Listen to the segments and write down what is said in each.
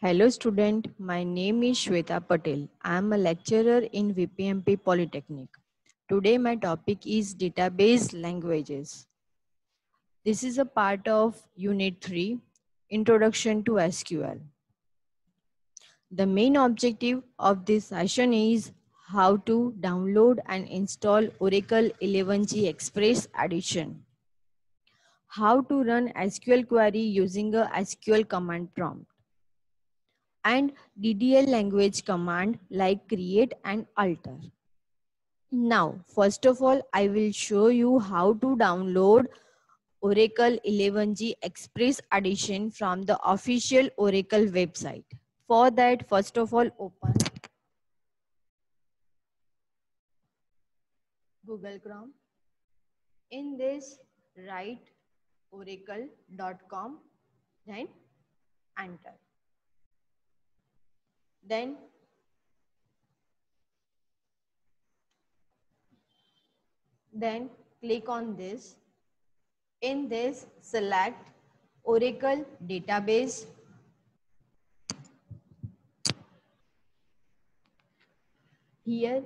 Hello student, my name is Shweta Patel. I am a lecturer in VPMP Polytechnic. Today my topic is database languages. This is a part of Unit 3, Introduction to SQL. The main objective of this session is how to download and install Oracle 11g Express Edition. How to run SQL query using a SQL command prompt. And DDL language command like create and alter. Now, first of all, I will show you how to download Oracle 11g Express Edition from the official Oracle website. For that, first of all, open Google Chrome. In this, write oracle.com, then enter. Then click on this. In this, select Oracle database. Here,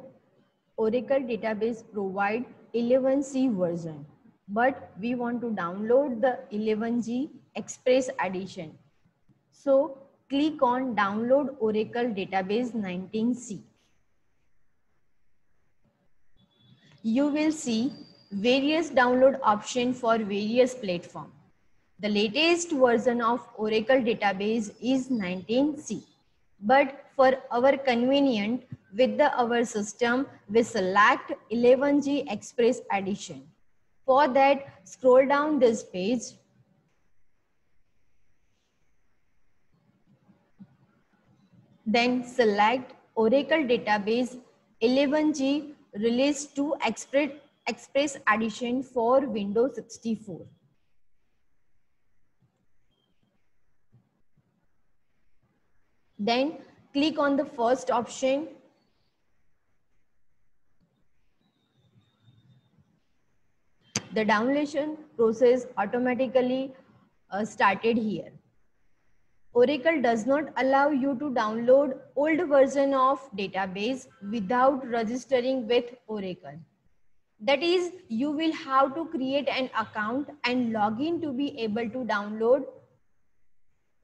Oracle database provide 11c version, but we want to download the 11g Express Edition. So, click on Download Oracle Database 19c. You will see various download options for various platforms. The latest version of Oracle database is 19c. But for our convenient with our system, we select 11g Express Edition. For that, scroll down this page. Then select Oracle database 11g release to Express Edition for Windows 64. Then click on the first option. The download process automatically started here. Oracle does not allow you to download old version of database without registering with Oracle. That is, you will have to create an account and log in to be able to download.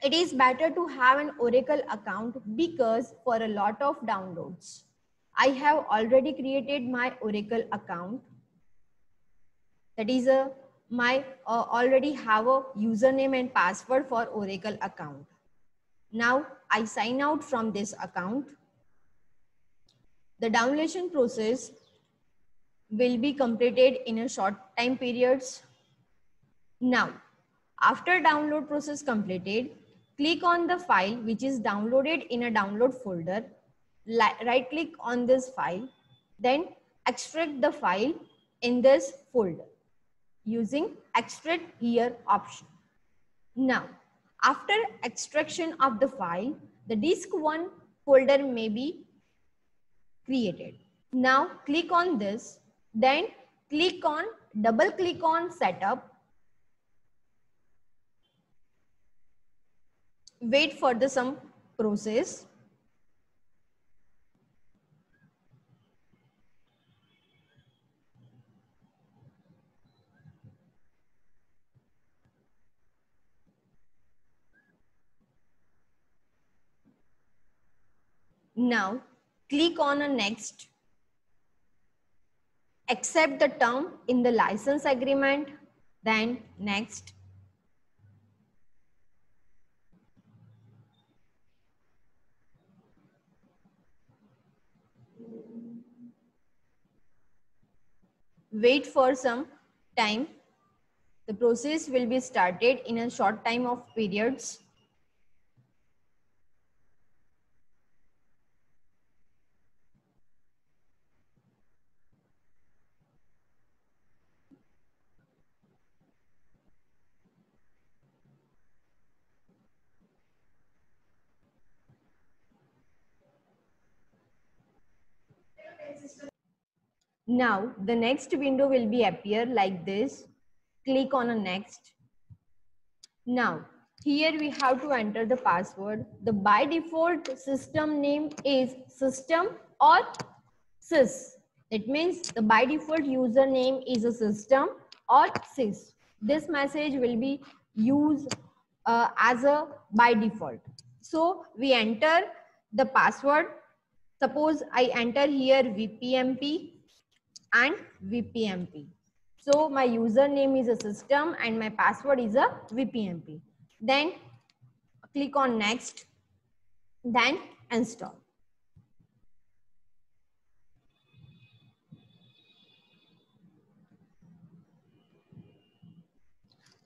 It is better to have an Oracle account because for a lot of downloads, I have already created my Oracle account. That is my already have a username and password for Oracle account. Now I sign out from this account. The download process will be completed in a short time periods. Now, after download process completed, click on the file which is downloaded in a download folder. Right click on this file, then extract the file in this folder using extract here option. Now, after extraction of the file, the disk1 folder may be created. Now click on this, then double click on setup. Wait for the some process. Now click on a next. Accept the term in the license agreement, then next. Wait for some time. The process will be started in a short time of periods. Now the next window will be appear like this. Click on a next. Now Here we have to enter the password. The by default system name is system or sys. It means the by default username is a system or sys. This message will be used as a by default. So we enter the password. Suppose I enter here vpmp and vpmp. So my username is a system and my password is a vpmp. Then click on next, then install.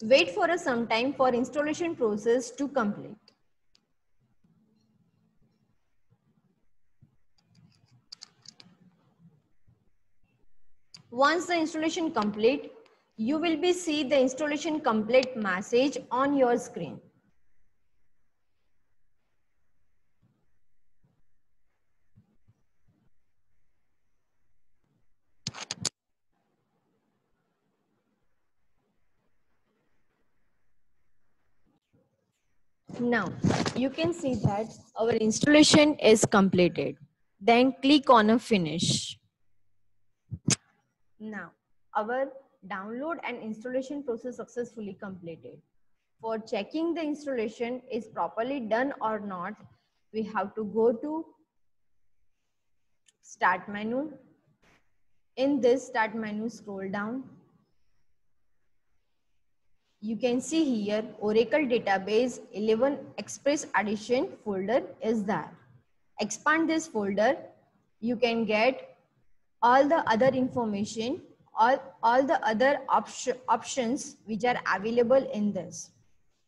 Wait for some time for installation process to complete. Once the installation complete, you will be see the installation complete message on your screen. Now you can see that our installation is completed. Then click on a finish. Now our download and installation process successfully completed. For checking the installation is properly done or not, we have to go to start menu. In this start menu, scroll down. You can see here Oracle Database 11 Express Edition folder is there. Expand this folder. You can get all the other information, all the other options which are available in this.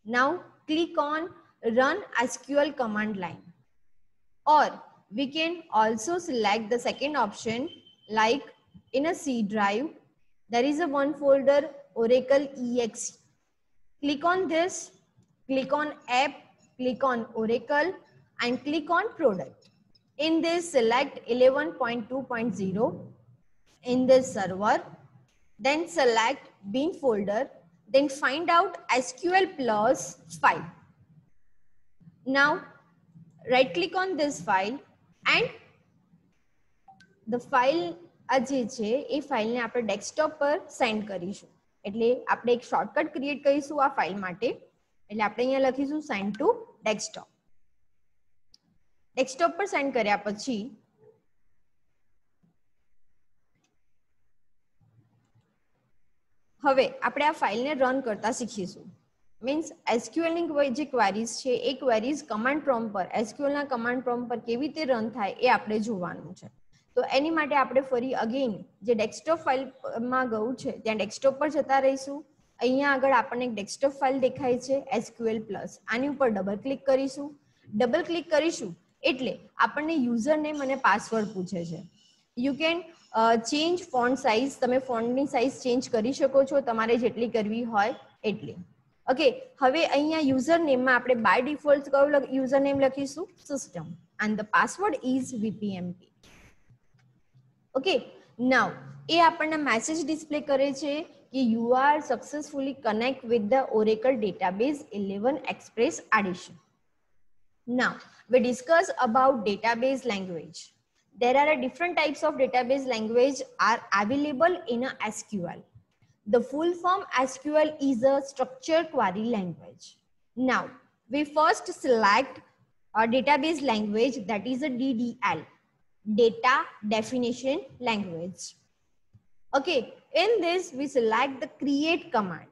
Now click on Run SQL command line. Or we can also select the second option, like in a C drive, there is a one folder Oracle EXE. Click on this, click on app, click on Oracle and click on product. In this select 11.2.0 in this server, then select bin folder, then find out SQL plus file. Now right click on this file and the file જે છે એ ફાઇલને આપણે desktop પર send કરીશું. એટલે આપણે એક shortcut create કરીશું આ ફાઇલ માટે. એટલે આપણે અહીંયા લખીશું સેન્ડ ટુ ડેસ્કટોપ. ડેસ્કટોપ પર સેન્ડ કર્યા પછી હવે આપણે આ ફાઇલને રન કરતા શીખીશું. મીન્સ એસક્યુએલ ની જે ક્વેરીઝ છે એ ક્વેરીઝ કમાન્ડ પ્રોમ્પ્ટ પર એસક્યુએલ ના કમાન્ડ પ્રોમ્પ્ટ પર કેવી રીતે રન થાય એ આપણે જોવાનું છે. તો એની માટે આપણે ફરી અગેન જે ડેસ્કટોપ ફાઇલમાં ગયું છે ત્યાં ડેસ્કટોપ પર જતા રહીશું. અહીંયા આગળ આપણને એક ડેસ્કટોપ ફાઇલ દેખાય છે SQL પ્લસ. આની ઉપર ડબલ ક્લિક કરીશું. ડબલ ક્લિક કરીશું એટલે આપણને યુઝર નેમ અને પાસવર્ડ પૂછે છે. You can change font size. તમે ફોન્ટની સાઇઝ ચેન્જ કરી શકો છો તમારે જેટલી કરવી હોય એટલી. ઓકે, હવે અહીંયા યુઝર નેમમાં આપણે બાય ડિફોલ્ટ કયું યુઝર નેમ લખીશું? System and the password is VPMP. Okay, now એ આપણને મેસેજ ડિસ્પ્લે કરે છે કે you are successfully connect with the Oracle database 11 express edition. Now we discuss about database language. There are different types of database language are available in a SQL. The full form SQL is a structured query language. Now we first select a database language, that is a DDL, data definition language. Okay, in this we select the create command.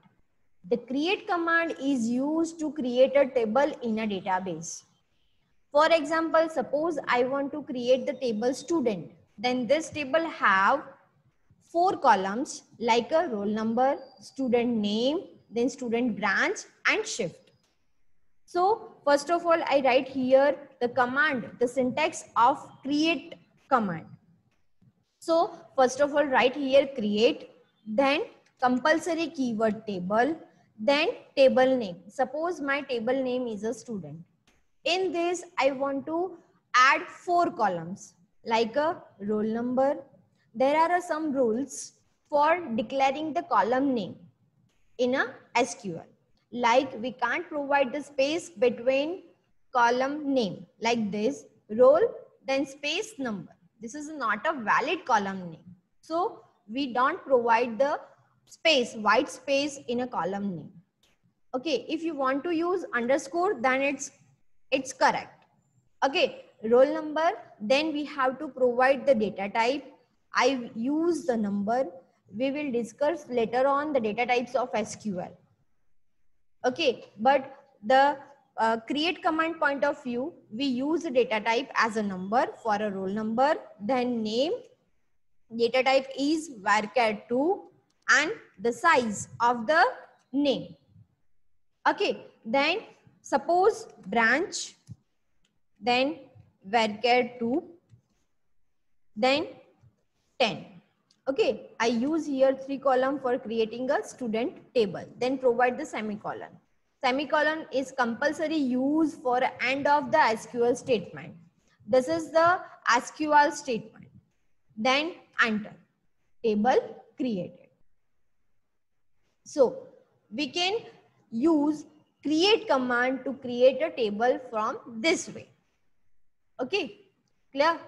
The create command is used to create a table in a database. For example, suppose I want to create the table student. Then this table have 4 columns like a roll number, student name, then student branch and shift. So first of all, I write here the command, the syntax of create command. So first of all, write here create, then compulsory keyword table, then table name. Suppose my table name is a student. In this, I want to add 4 columns like a roll number. There are some rules for declaring the column name in a SQL. Like we can't provide the space between column name like this, roll, then space number. This is not a valid column name. So we don't provide the space, white space in a column name. Okay, if you want to use underscore, then it's correct. Okay, roll number, then we have to provide the data type. I use the number. We will discuss later on the data types of SQL. Okay, but the create command point of view, we use the data type as a number for a roll number, then name, data type is varchar2, and the size of the name. Okay, then suppose branch, then varchar2, then 10. Okay, I use here 3 column for creating a student table, then provide the semicolon. Semicolon is compulsory use for end of the SQL statement. This is the SQL statement. Then enter. Table created. So we can use create command to create a table from this way. Okay, clear?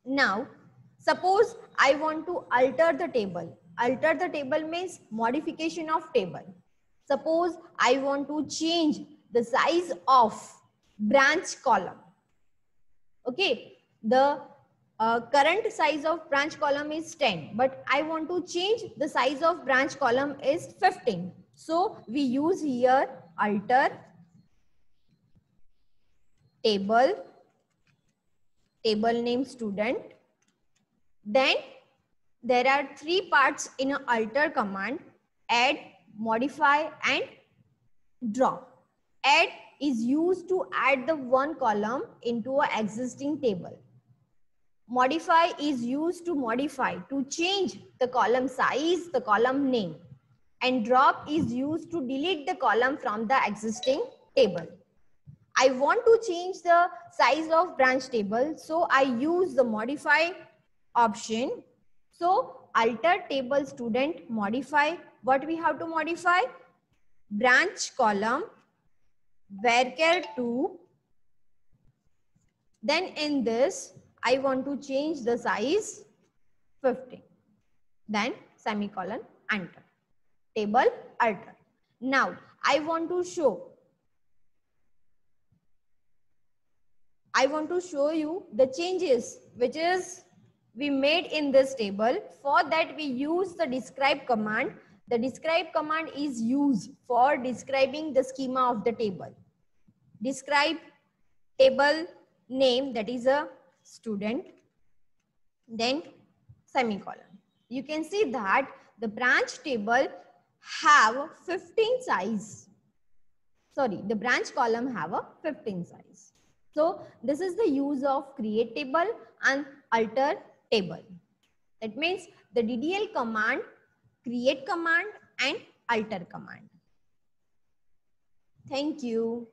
Now, suppose I want to alter the table. Alter the table means modification of table. Suppose I want to change the size of branch column. Okay, the current size of branch column is 10, but I want to change the size of branch column is 15. So we use here alter table, table name student. Then there are 3 parts in an alter command: add, modify, and drop. Add is used to add the one column into an existing table. Modify is used to modify, to change the column size, the column name. And drop is used to delete the column from the existing table. I want to change the size of branch table, so I use the modify option. So alter table student, modify. What we have to modify? Branch column, varchar2. Then in this, I want to change the size 15. Then semicolon, enter. Table alter. Now I want to show you the changes which is we made in this table. For that we use the describe command. The describe command is used for describing the schema of the table. Describe table name, that is a student, then semicolon. You can see that the branch table have 15 size. Sorry, the branch column have a 15 size. So this is the use of create table and alter table. That means the DDL command, create command and alter command. Thank you.